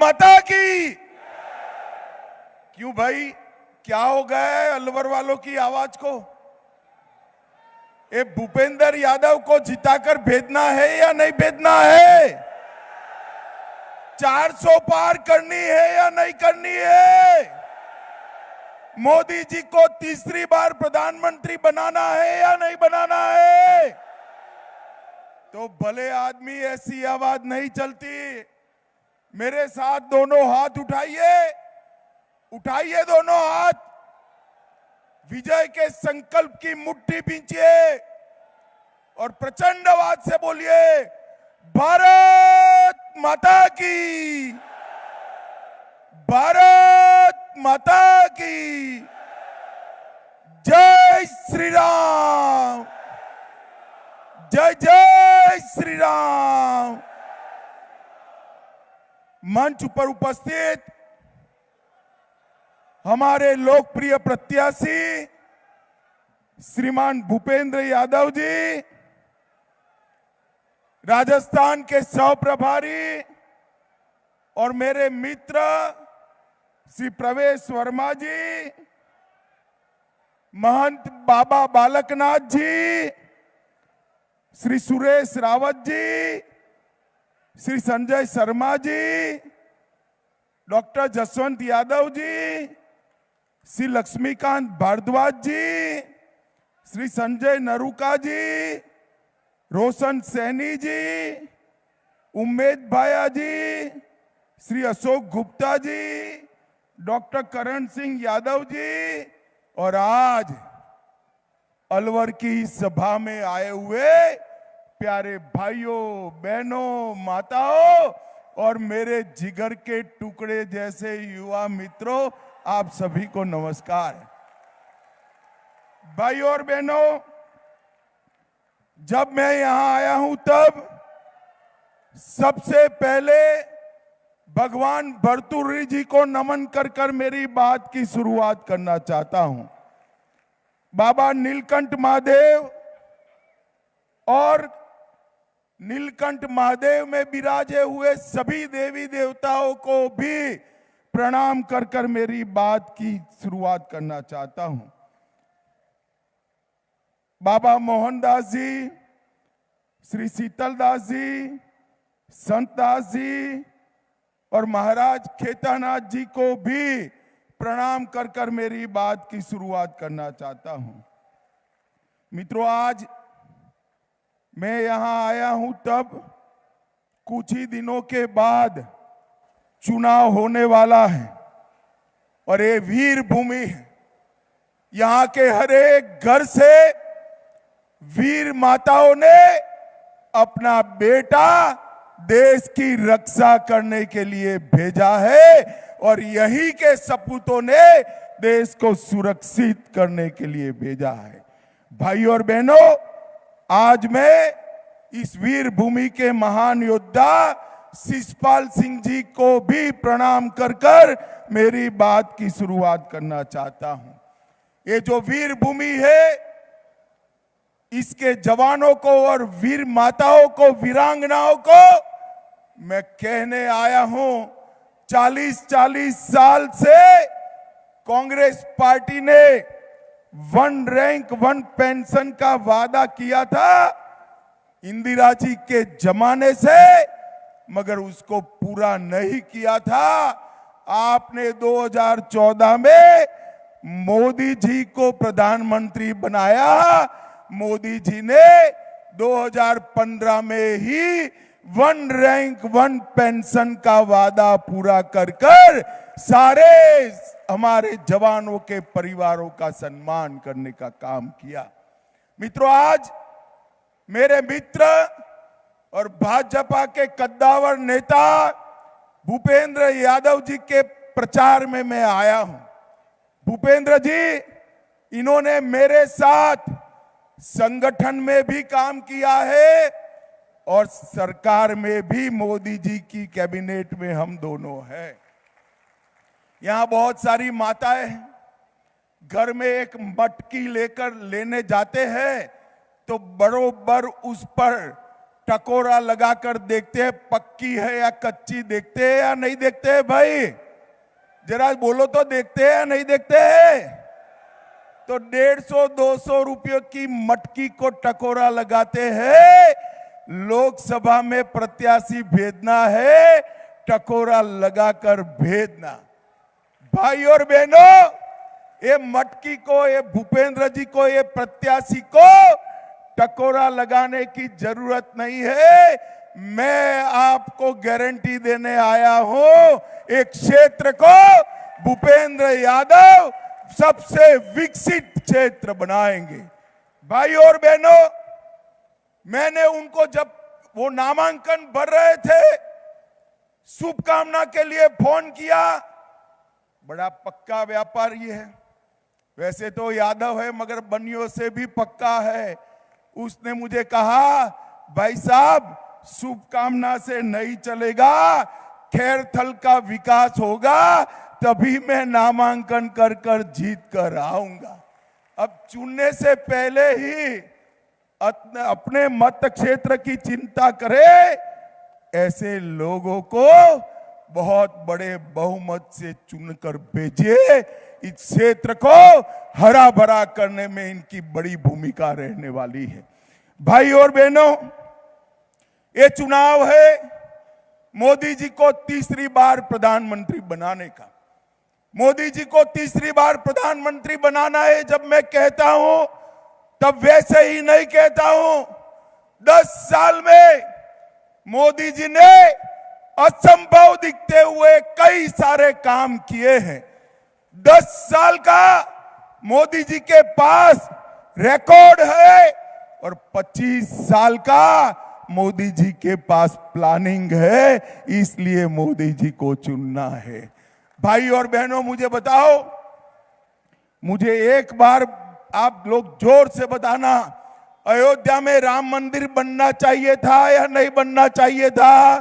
माता की। क्यों भाई, क्या हो गया है अलवर वालों की आवाज को? ये भूपेंद्र यादव को जिताकर भेजना है या नहीं भेजना है? 400 पार करनी है या नहीं करनी है? मोदी जी को तीसरी बार प्रधानमंत्री बनाना है या नहीं बनाना है? तो भले आदमी ऐसी आवाज नहीं चलती। मेरे साथ दोनों हाथ उठाइए, उठाइए दोनों हाथ, विजय के संकल्प की मुट्ठी बींचिए और प्रचंड आवाज से बोलिए, भारत माता की, भारत माता की, जय श्री राम, जय जय श्री राम। मंच पर उपस्थित हमारे लोकप्रिय प्रत्याशी श्रीमान भूपेंद्र यादव जी, राजस्थान के सह प्रभारी और मेरे मित्र श्री प्रवेश वर्मा जी, महंत बाबा बालकनाथ जी, श्री सुरेश रावत जी, श्री संजय शर्मा जी, डॉक्टर जसवंत यादव जी, श्री लक्ष्मीकांत भारद्वाज जी, श्री संजय नरूका जी, रोशन सैनी जी, उम्मेद भाया जी, श्री अशोक गुप्ता जी, डॉक्टर करण सिंह यादव जी और आज अलवर की सभा में आए हुए प्यारे भाइयों बहनों माताओं और मेरे जिगर के टुकड़े जैसे युवा मित्रों, आप सभी को नमस्कार। भाइयों और बहनों, जब मैं यहां आया हूं तब सबसे पहले भगवान भर्तृहरि जी को नमन कर मेरी बात की शुरुआत करना चाहता हूं। बाबा नीलकंठ महादेव और नीलकंठ महादेव में विराजे हुए सभी देवी देवताओं को भी प्रणाम कर मेरी बात की शुरुआत करना चाहता हूं। बाबा मोहनदास जी, श्री शीतलदास जी, संतदास जी और महाराज खेतानाथ जी को भी प्रणाम कर मेरी बात की शुरुआत करना चाहता हूं। मित्रों, आज मैं यहां आया हूं तब कुछ ही दिनों के बाद चुनाव होने वाला है और ये वीर भूमि है। यहां के हर एक घर से वीर माताओं ने अपना बेटा देश की रक्षा करने के लिए भेजा है और यही के सपूतों ने देश को सुरक्षित करने के लिए भेजा है। भाइयों और बहनों, आज मैं इस वीर भूमि के महान योद्धा शिषपाल सिंह जी को भी प्रणाम कर मेरी बात की शुरुआत करना चाहता हूं। ये जो वीर भूमि है, इसके जवानों को और वीर माताओं को, वीरांगनाओं को मैं कहने आया हूं, 40 साल से कांग्रेस पार्टी ने 1 रैंक 1 पेंशन का वादा किया था इंदिरा जी के जमाने से, मगर उसको पूरा नहीं किया था। आपने 2014 में मोदी जी को प्रधानमंत्री बनाया। मोदी जी ने 2015 में ही 1 रैंक 1 पेंशन का वादा पूरा कर सारे हमारे जवानों के परिवारों का सम्मान करने का काम किया। मित्रों, आज मेरे मित्र और भाजपा के कद्दावर नेता भूपेंद्र यादव जी के प्रचार में मैं आया हूं। भूपेंद्र जी, इन्होंने मेरे साथ संगठन में भी काम किया है और सरकार में भी, मोदी जी की कैबिनेट में हम दोनों हैं। यहां बहुत सारी माताएं घर में एक मटकी लेकर लेने जाते हैं तो बरोबर उस पर टकोरा लगाकर देखते हैं पक्की है या कच्ची, देखते हैं या नहीं देखते हैं भाई? जरा बोलो तो, देखते हैं या नहीं देखते हैं? तो 150-200 रुपयों की मटकी को टकोरा लगाते हैं। लोकसभा में प्रत्याशी भेजना है, टकोरा लगाकर भेजना। भाई और बहनों, ये मटकी को, ये भूपेंद्र जी को, ये प्रत्याशी को टकोरा लगाने की जरूरत नहीं है। मैं आपको गारंटी देने आया हूं, एक क्षेत्र को भूपेंद्र यादव सबसे विकसित क्षेत्र बनाएंगे। भाई और बहनों, मैंने उनको जब वो नामांकन भर रहे थे, शुभकामना के लिए फोन किया। बड़ा पक्का व्यापारी है, वैसे तो यादव है मगर बनियों से भी पक्का है। उसने मुझे कहा, भाई साहब शुभकामना से नहीं चलेगा, खैरथल का विकास होगा तभी मैं नामांकन कर कर जीत कर आऊंगा। अब चुनने से पहले ही अपने मत क्षेत्र की चिंता करे, ऐसे लोगों को बहुत बड़े बहुमत से चुनकर भेजिए। इस क्षेत्र को हरा भरा करने में इनकी बड़ी भूमिका रहने वाली है। भाई और बहनों, ये चुनाव है मोदी जी को तीसरी बार प्रधानमंत्री बनाने का। मोदी जी को तीसरी बार प्रधानमंत्री बनाना है जब मैं कहता हूं, तब वैसे ही नहीं कहता हूं। 10 साल में मोदी जी ने असंभव दिखते हुए कई सारे काम किए हैं। 10 साल का मोदी जी के पास रिकॉर्ड है और 25 साल का मोदी जी के पास प्लानिंग है, इसलिए मोदी जी को चुनना है। भाई और बहनों, मुझे बताओ, मुझे एक बार आप लोग जोर से बताना, अयोध्या में राम मंदिर बनना चाहिए था या नहीं बनना चाहिए था?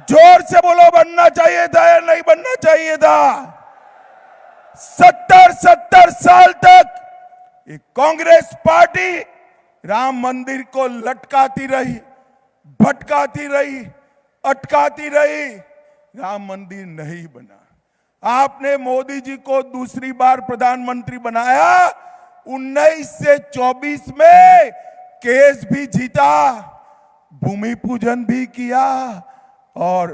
जोर से बोलो, बनना चाहिए था या नहीं बनना चाहिए था? 70 साल तक एक कांग्रेस पार्टी राम मंदिर को लटकाती रही, भटकाती रही, अटकाती रही, राम मंदिर नहीं बना। आपने मोदी जी को दूसरी बार प्रधानमंत्री बनाया, 19 से 24 में केस भी जीता, भूमि पूजन भी किया और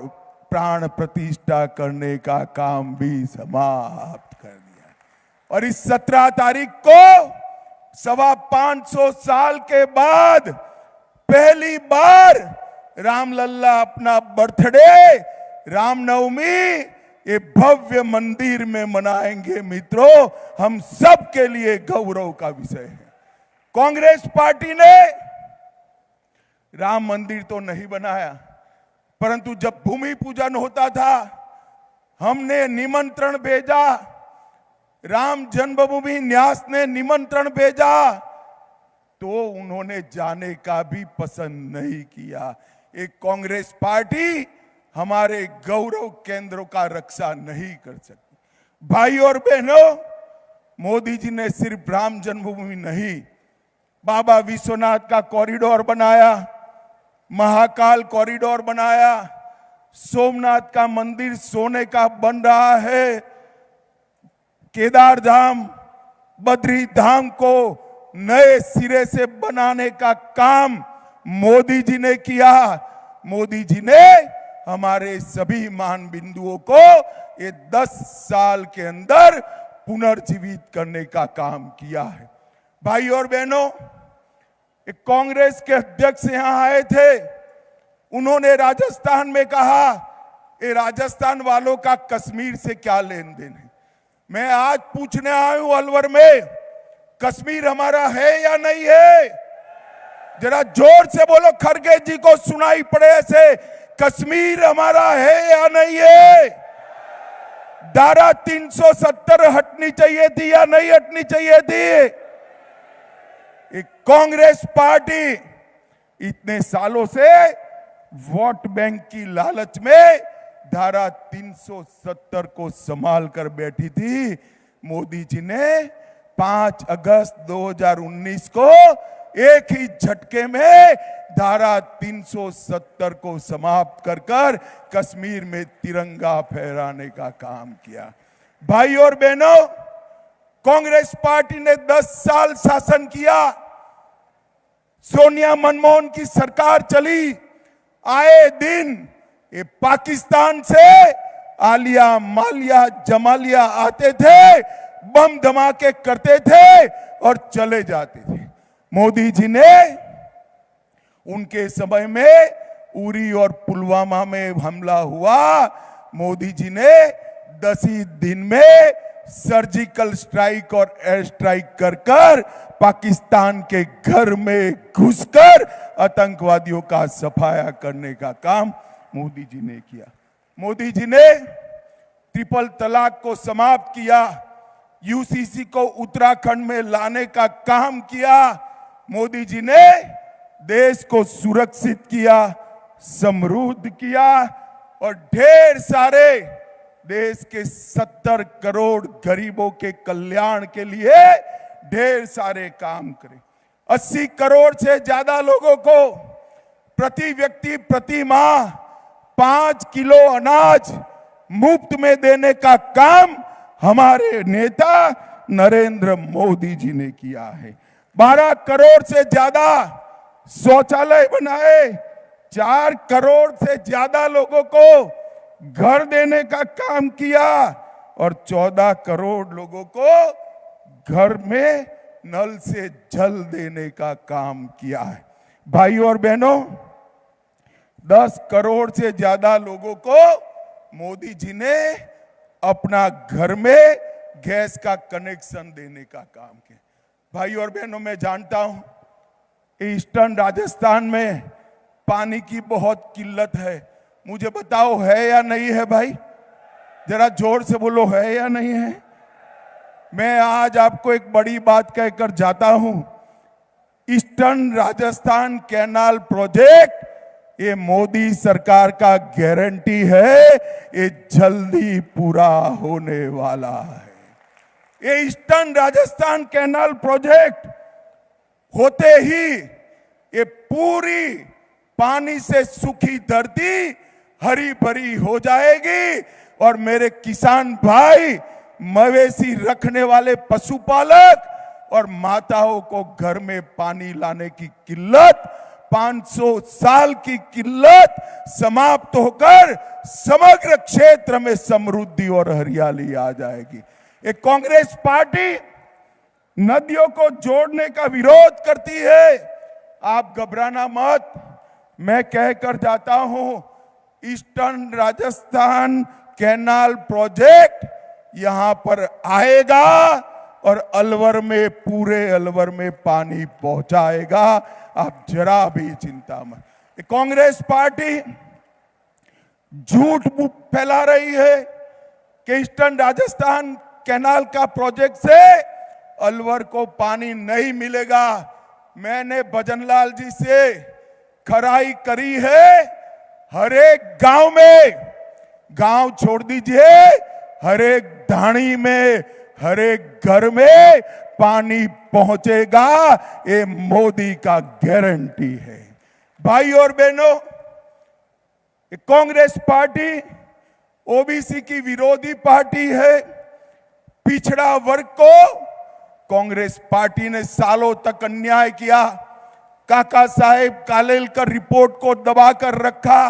प्राण प्रतिष्ठा करने का काम भी समाप्त कर दिया। और इस 17 तारीख को 525 साल के बाद पहली बार रामलल्ला अपना बर्थडे, रामनवमी, ये भव्य मंदिर में मनाएंगे। मित्रों, हम सब के लिए गौरव का विषय है। कांग्रेस पार्टी ने राम मंदिर तो नहीं बनाया, परंतु जब भूमि पूजन होता था, हमने निमंत्रण भेजा, राम जन्मभूमि न्यास ने निमंत्रण भेजा, तो उन्होंने जाने का भी पसंद नहीं किया। एक कांग्रेस पार्टी हमारे गौरव केंद्रों का रक्षा नहीं कर सकती। भाई और बहनों, मोदी जी ने सिर्फ राम जन्मभूमि नहीं, बाबा विश्वनाथ का कॉरिडोर बनाया, महाकाल कॉरिडोर बनाया, सोमनाथ का मंदिर सोने का बन रहा है, केदार धाम, बद्री धाम को नए सिरे से बनाने का काम मोदी जी ने किया। मोदी जी ने हमारे सभी मान बिंदुओं को ये 10 साल के अंदर पुनर्जीवित करने का काम किया है। भाई और बहनों, एक कांग्रेस के अध्यक्ष यहां आए थे, उन्होंने राजस्थान में कहा, ये राजस्थान वालों का कश्मीर से क्या लेन देन है। मैं आज पूछने आया हूं अलवर में, कश्मीर हमारा है या नहीं है? जरा जोर से बोलो, खरगे जी को सुनाई पड़े ऐसे, कश्मीर हमारा है या नहीं है? धारा 370 हटनी चाहिए थी या नहीं हटनी चाहिए थी? एक कांग्रेस पार्टी इतने सालों से वोट बैंक की लालच में धारा 370 को संभाल कर बैठी थी। मोदी जी ने 5 अगस्त 2019 को एक ही झटके में धारा 370 को समाप्त कर कर कश्मीर में तिरंगा फहराने का काम किया। भाई और बहनों, कांग्रेस पार्टी ने 10 साल शासन किया। सोनिया मनमोहन की सरकार चली। आए दिन ये पाकिस्तान से आलिया मालिया जमालिया आते थे, बम धमाके करते थे और चले जाते थे। मोदी जी ने उनके समय में उरी और पुलवामा में हमला हुआ, मोदी जी ने 10 ही दिन में सर्जिकल स्ट्राइक और एयर स्ट्राइक कर कर पाकिस्तान के घर में घुसकर आतंकवादियों का सफाया करने का काम मोदी जी ने किया। मोदी जी ने ट्रिपल तलाक को समाप्त किया, यूसीसी को उत्तराखंड में लाने का काम किया। मोदी जी ने देश को सुरक्षित किया, समृद्ध किया और ढेर सारे देश के 70 करोड़ गरीबों के कल्याण के लिए ढेर सारे काम करे। 80 करोड़ से ज्यादा लोगों को प्रति व्यक्ति प्रति माह 5 किलो अनाज मुफ्त में देने का काम हमारे नेता नरेंद्र मोदी जी ने किया है। 12 करोड़ से ज्यादा शौचालय बनाए, 4 करोड़ से ज्यादा लोगों को घर देने का काम किया और 14 करोड़ लोगों को घर में नल से जल देने का काम किया है। भाइयों और बहनों, 10 करोड़ से ज्यादा लोगों को मोदी जी ने अपना घर में गैस का कनेक्शन देने का काम किया। भाइयों और बहनों, मैं जानता हूं ईस्टर्न राजस्थान में पानी की बहुत किल्लत है। मुझे बताओ है या नहीं है भाई? जरा जोर से बोलो, है या नहीं है? मैं आज आपको एक बड़ी बात कहकर जाता हूं। ईस्टर्न राजस्थान कैनाल प्रोजेक्ट ये मोदी सरकार का गारंटी है, ये जल्दी पूरा होने वाला है। ये ईस्टर्न राजस्थान कैनाल प्रोजेक्ट होते ही ये पूरी पानी से सूखी धरती हरी भरी हो जाएगी और मेरे किसान भाई, मवेशी रखने वाले पशुपालक और माताओं को घर में पानी लाने की किल्लत, 500 साल की किल्लत समाप्त होकर समग्र क्षेत्र में समृद्धि और हरियाली आ जाएगी। ये कांग्रेस पार्टी नदियों को जोड़ने का विरोध करती है। आप घबराना मत, मैं कहकर जाता हूं, ईस्टर्न राजस्थान कैनाल प्रोजेक्ट यहां पर आएगा और अलवर में, पूरे अलवर में पानी पहुंचाएगा। आप जरा भी चिंता मत। कांग्रेस पार्टी झूठ फैला रही है कि ईस्टर्न राजस्थान कैनाल का प्रोजेक्ट से अलवर को पानी नहीं मिलेगा। मैंने भजनलाल जी से खराई करी है, हर एक गांव में, गांव छोड़ दीजिए, हर एक ढाणी में, हर एक घर में पानी पहुंचेगा। ये मोदी का गारंटी है। भाई और बहनों, कांग्रेस पार्टी ओबीसी की विरोधी पार्टी है। पिछड़ा वर्ग को कांग्रेस पार्टी ने सालों तक अन्याय किया। काका साहेब कालेलकर रिपोर्ट को दबाकर रखा,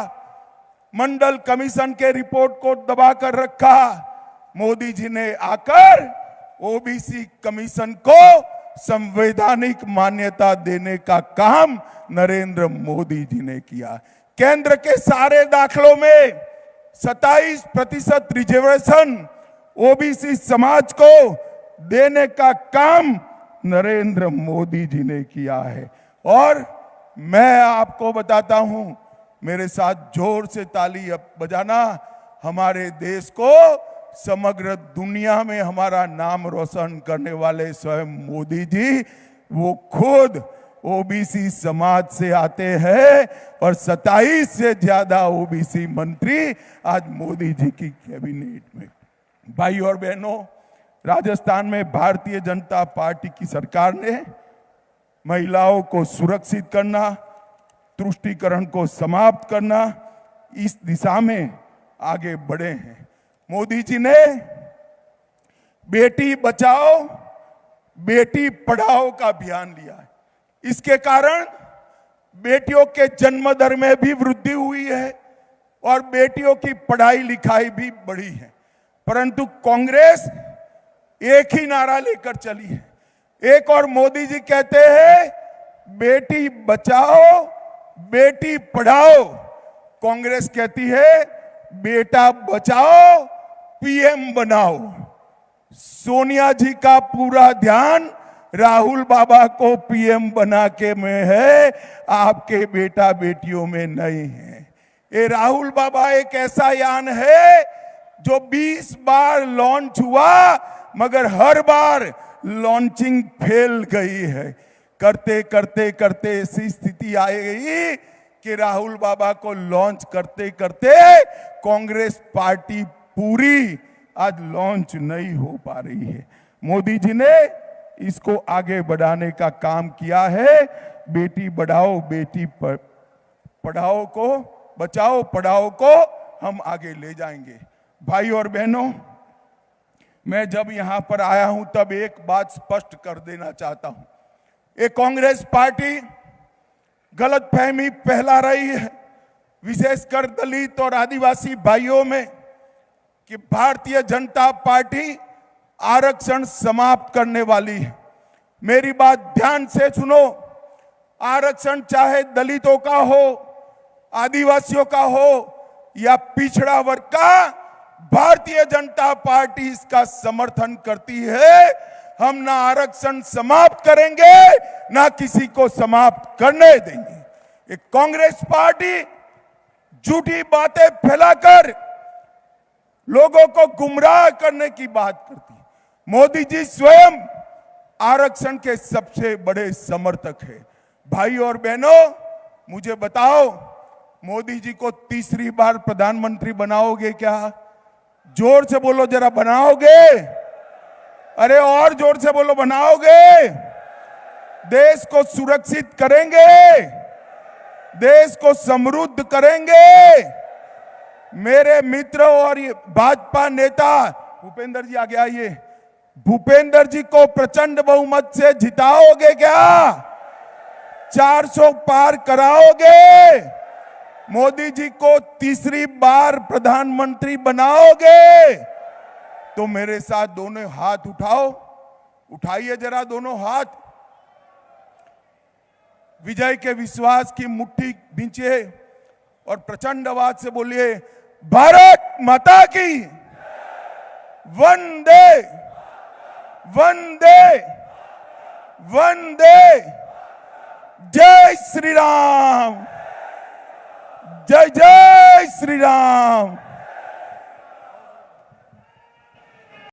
मंडल कमीशन के रिपोर्ट को दबाकर रखा। मोदी जी ने आकर ओबीसी कमीशन को संवैधानिक मान्यता देने का काम नरेंद्र मोदी जी ने किया। केंद्र के सारे दाखलों में 27% रिजर्वेशन ओबीसी समाज को देने का काम नरेंद्र मोदी जी ने किया है। और मैं आपको बताता हूं, मेरे साथ जोर से ताली अब बजाना, हमारे देश को समग्र दुनिया में हमारा नाम रोशन करने वाले स्वयं मोदी जी, वो खुद ओबीसी समाज से आते हैं और 27 से ज्यादा ओबीसी मंत्री आज मोदी जी की कैबिनेट में। भाई और बहनों, राजस्थान में भारतीय जनता पार्टी की सरकार ने महिलाओं को सुरक्षित करना, तुष्टीकरण को समाप्त करना, इस दिशा में आगे बढ़े हैं। मोदी जी ने बेटी बचाओ बेटी पढ़ाओ का अभियान लिया है। इसके कारण बेटियों के जन्म दर में भी वृद्धि हुई है और बेटियों की पढ़ाई लिखाई भी बढ़ी है। परंतु कांग्रेस एक ही नारा लेकर चली है। एक और मोदी जी कहते हैं बेटी बचाओ बेटी पढ़ाओ, कांग्रेस कहती है बेटा बचाओ पीएम बनाओ। सोनिया जी का पूरा ध्यान राहुल बाबा को पीएम बना के में है, आपके बेटा बेटियों में नहीं है। ये राहुल बाबा एक ऐसा यान है जो 20 बार लॉन्च हुआ मगर हर बार लॉन्चिंग फेल गई है। करते करते करते ऐसी स्थिति आ गई कि राहुल बाबा को लॉन्च करते करते कांग्रेस पार्टी पूरी आज लॉन्च नहीं हो पा रही है। मोदी जी ने इसको आगे बढ़ाने का काम किया है। बेटी बढ़ाओ बेटी पढ़ाओ को बचाओ पढ़ाओ को हम आगे ले जाएंगे। भाई और बहनों, मैं जब यहां पर आया हूं तब एक बात स्पष्ट कर देना चाहता हूं। ये कांग्रेस पार्टी गलतफहमी फैला रही है, विशेषकर दलित और आदिवासी भाइयों में, कि भारतीय जनता पार्टी आरक्षण समाप्त करने वाली है। मेरी बात ध्यान से सुनो। आरक्षण चाहे दलितों का हो, आदिवासियों का हो या पिछड़ा वर्ग का, भारतीय जनता पार्टी इसका समर्थन करती है। हम ना आरक्षण समाप्त करेंगे ना किसी को समाप्त करने देंगे। ये कांग्रेस पार्टी झूठी बातें फैलाकर लोगों को गुमराह करने की बात करती है। मोदी जी स्वयं आरक्षण के सबसे बड़े समर्थक हैं। भाई और बहनों, मुझे बताओ, मोदी जी को तीसरी बार प्रधानमंत्री बनाओगे क्या? जोर से बोलो जरा, बनाओगे? अरे और जोर से बोलो, बनाओगे? देश को सुरक्षित करेंगे, देश को समृद्ध करेंगे। मेरे मित्र और भाजपा नेता भूपेंद्र जी आगे आइए, भूपेंद्र जी को प्रचंड बहुमत से जिताओगे क्या? 400 पार कराओगे? मोदी जी को तीसरी बार प्रधानमंत्री बनाओगे? तो मेरे साथ दोनों हाथ उठाओ, उठाइए जरा दोनों हाथ, विजय के विश्वास की मुट्ठी भींचिए और प्रचंड आवाज से बोलिए, भारत माता की वंदे वंदे वंदे। जय श्री राम, जय जय श्री राम।